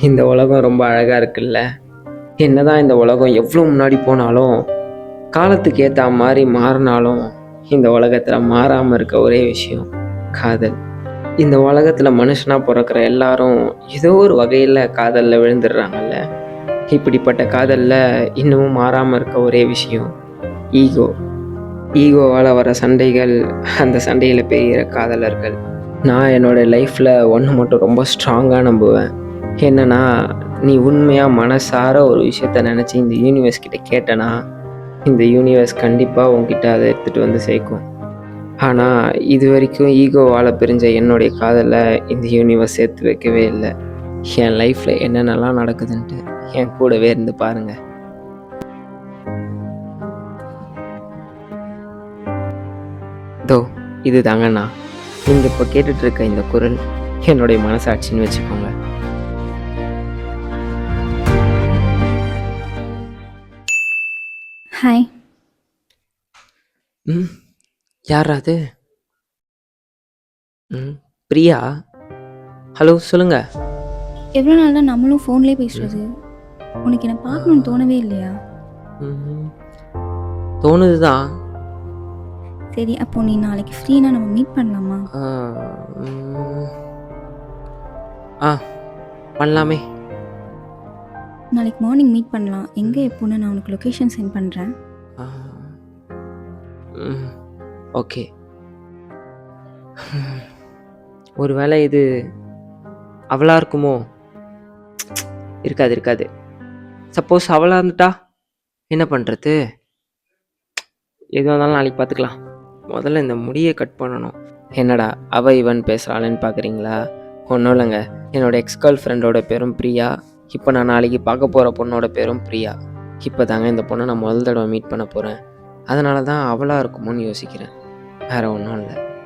இந்த உலகம் ரொம்ப அழகாக இருக்குல்ல. என்னதான் இந்த உலகம் எவ்வளோ முன்னாடி போனாலும், காலத்துக்கு ஏற்ற மாதிரி மாறினாலும், இந்த உலகத்தில் மாறாமல் இருக்க ஒரே விஷயம் காதல். இந்த உலகத்தில் மனுஷனாக பிறக்கிற எல்லாரும் ஏதோ ஒரு வகையில் காதலில் விழுந்துடுறாங்கல்ல. இப்படிப்பட்ட காதலில் இன்னமும் மாறாமல் இருக்க ஒரே விஷயம் ஈகோ. ஈகோவால் வர சண்டைகள், அந்த சண்டையில் பெரிய காதலர்கள். நான் என்னோடய லைஃப்பில் ஒன்று மட்டும் ரொம்ப ஸ்ட்ராங்காக நம்புவேன். என்னென்னா, நீ உண்மையாக மனசார ஒரு விஷயத்த நினச்சி இந்த யூனிவர்ஸ் கிட்ட கேட்டனா, இந்த யூனிவர்ஸ் கண்டிப்பாக உன்கிட்ட அதை எடுத்துகிட்டு வந்து சேர்க்கும். ஆனால் இது வரைக்கும் ஈகோவால் பிரிஞ்ச என்னுடைய காதலை இந்த யூனிவர்ஸ் சேர்த்து வைக்கவே இல்லை. என் லைஃப்பில் என்னென்னலாம் நடக்குதுன்ட்டு என் கூடவே இருந்து பாருங்கள். தோ இது தாங்கண்ணா, நீங்கள் இப்போ கேட்டுட்ருக்க இந்த குரல் என்னுடைய மனசாட்சின்னு வச்சுக்கோங்க. ஹாய். யார் அது? பிரியா. ஹலோ, சொல்லுங்க. எவ்வளோ நாள் தான் நம்மளும் ஃபோன்லேயே பேசுறது? உனக்கு என்ன பார்க்கணுன்னு தோணவே இல்லையா? தோணுது தான். சரி, அப்போ நீ நாளைக்கு ஃப்ரீனா நம்ம மீட் பண்ணலாமா? பண்ணலாமே. நாளைக்கு மார்னிங் மீட் பண்ணலாம். எங்கே எப்போன்னு நான் உனக்கு லொக்கேஷன் சென்ட் பண்ணுறேன். ஓகே. ஒரு வேளை இது அவளாக இருக்குமோ? இருக்காது. சப்போஸ் அவளாக இருந்துட்டா என்ன பண்ணுறது? எதுவாக இருந்தாலும் நாளைக்கு பார்த்துக்கலாம். முதல்ல இந்த முடியை கட் பண்ணணும். என்னடா அவ இவன் பேசுகிறாளேன்னு பார்க்குறீங்களா? ஒன்றும் இல்லைங்க. என்னோடய எக்ஸ் கேர்ள் ஃப்ரெண்டோட பேரும் பிரியா. இப்போ நான் நாளைக்கு பார்க்க போகிற பொண்ணோட பேரும் பிரியா. இப்போ தாங்க இந்த பொண்ணை நான் முதல் தடவை மீட் பண்ண போகிறேன். அதனால தான் அவளாக இருக்குமோன்னு யோசிக்கிறேன். வேறு ஒன்றும் இல்லை.